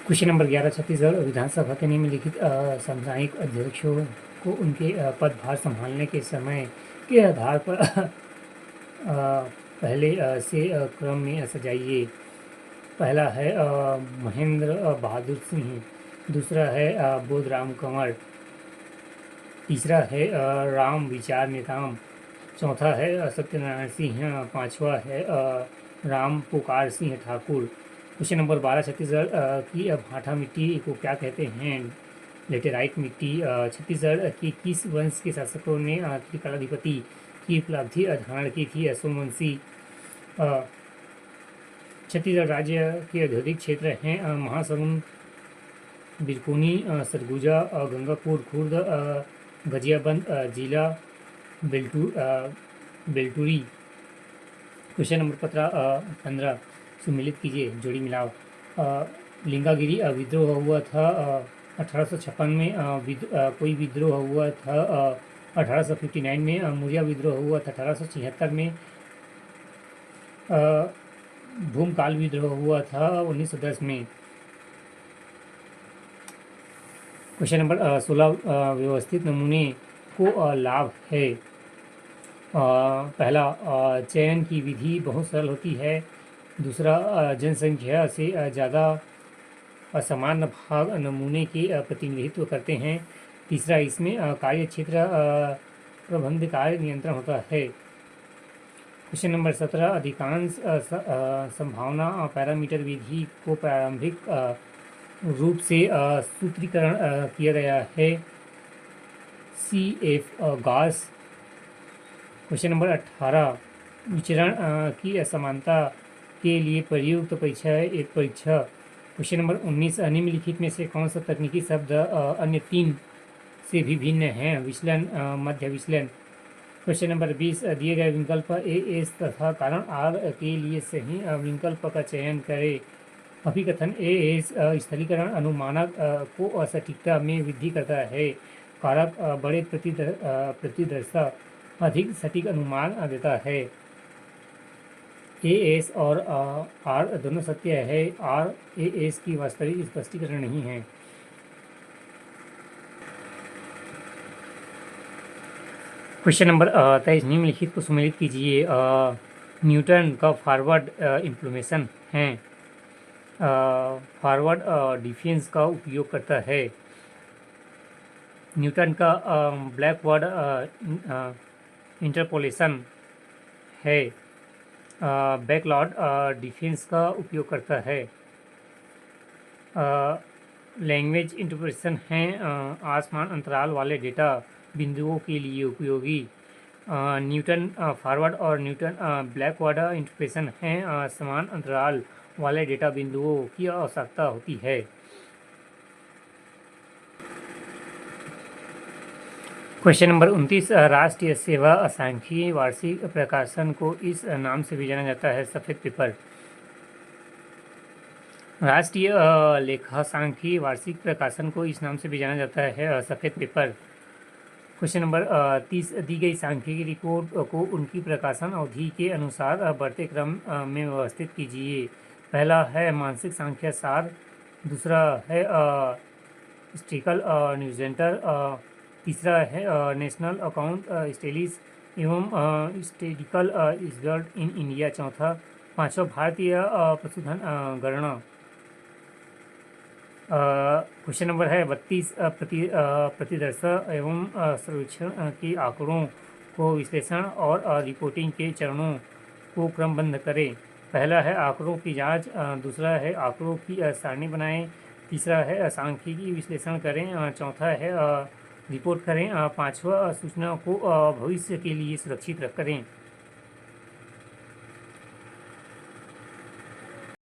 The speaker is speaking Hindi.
क्वेश्चन नंबर 11, छत्तीसगढ़ विधानसभा के निम्नलिखित सामुदायिक अध्यक्षों को उनके पदभार संभालने के समय के आधार पर पहले से क्रम में सजाइए। पहला है महेंद्र बहादुर सिंह, दूसरा है बोधराम कंवर, तीसरा है राम विचार नेताम, चौथा है सत्यनारायण सिंह, पांचवा है राम पुकार सिंह ठाकुर। क्वेश्चन नंबर 12, छत्तीसगढ़ की भाठा मिट्टी को क्या कहते हैं? लेटेराइट मिट्टी। छत्तीसगढ़ की किस वंश के शासकों ने त्रिकालाधिपति की उपलब्धि धारण की थी? सोमवंशी। छत्तीसगढ़ राज्य के औद्योगिक क्षेत्र हैं महासमुंद, बिरकुनी, सरगुजा, गंगापुर, खुर्द, गजियाबंद, जिला बेलटूरी। क्वेश्चन नंबर 15 सुमिलित कीजिए, जोड़ी मिलाओ। लिंगागिरी विद्रोह हुआ था 1856 में, कोई विद्रोह हुआ था 1859 में, मुरिया विद्रोह हुआ था 1876 में, भूमकाल विद्रोह हुआ था 1910 में। क्वेश्चन नंबर 16 व्यवस्थित नमूने को लाभ है। पहला, चयन की विधि बहुत सरल होती है। दूसरा, जनसंख्या से ज़्यादा असमान भाग नमूने के प्रतिनिधित्व करते हैं। तीसरा, इसमें कार्य क्षेत्र प्रबंध कार्य नियंत्रण होता है। क्वेश्चन नंबर 17, अधिकांश संभावना पैरामीटर विधि को प्रारंभिक रूप से सूत्रीकरण किया गया है। CF Gauss. क्वेश्चन नंबर 18, विचरण की असमानता के लिए प्रयुक्त परीक्षा है एक परीक्षा। क्वेश्चन नंबर 19, निम्नलिखित में से कौन सा तकनीकी शब्द अन्य 3 से भी भिन्न है? विचलन, मध्य विचलन। क्वेश्चन नंबर 20, दिए गए विकल्प AS तथा कारण R के लिए सही विकल्प का चयन करें। अभिकथन AS स्थलीकरण अनुमानक को सटीकता में वृद्धि करता है। कारक बड़े प्रतिदर्शा अधिक सटीक अनुमान देता है। AS और R दोनों सत्य है। R AS की वास्तविक स्पष्टीकरण नहीं है। क्वेश्चन नंबर 23, निम्नलिखित को सम्मिलित कीजिए। न्यूटन का फॉरवर्ड इंप्लीमेशन है। फॉरवर्ड डिफेंस का उपयोग करता है। न्यूटन का बैकवर्ड इंटरपोलेशन है। बैकलॉर्ड डिफेंस का उपयोग करता है। लैंग्वेज इंटरप्रिटेशन है। आसमान अंतराल वाले डेटा बिंदुओं के लिए उपयोगी। न्यूटन फॉरवर्ड और न्यूटन बैकवर्ड इंटरप्रिटेशन है। समान अंतराल वाले डेटा बिंदुओं की आवश्यकता होती है। क्वेश्चन नंबर 29, राष्ट्रीय सेवा सांख्यिकी वार्षिक प्रकाशन को इस नाम से भी जाना जाता है? सफ़ेद पेपर। राष्ट्रीय लेखा सांख्यिकी वार्षिक प्रकाशन को इस नाम से भी जाना जाता है? सफ़ेद पेपर। क्वेश्चन नंबर 30, दी गई सांख्यिकी रिपोर्ट को उनकी प्रकाशन अवधि के अनुसार बढ़ते क्रम में व्यवस्थित कीजिए। पहला है मानसिक सांख्य सार, दूसरा है हिस्टोरिकल न्यूज़लेटर, तीसरा है नेशनल अकाउंट स्टेलिस एवं हिस्टोरिकल रिजल्ट इन इंडिया, चौथा पाँचवा भारतीय पशुधन गणना। क्वेश्चन नंबर है 32, प्रतिदर्शा एवं सर्वेक्षण के आंकड़ों को विश्लेषण और रिपोर्टिंग के चरणों को क्रमबद्ध करें। पहला है आंकड़ों की जांच, दूसरा है आंकड़ों की सारणी बनाएं, तीसरा है सांख्यिकी विश्लेषण करें, चौथा है रिपोर्ट करें, पांचवा सूचना को भविष्य के लिए सुरक्षित करें।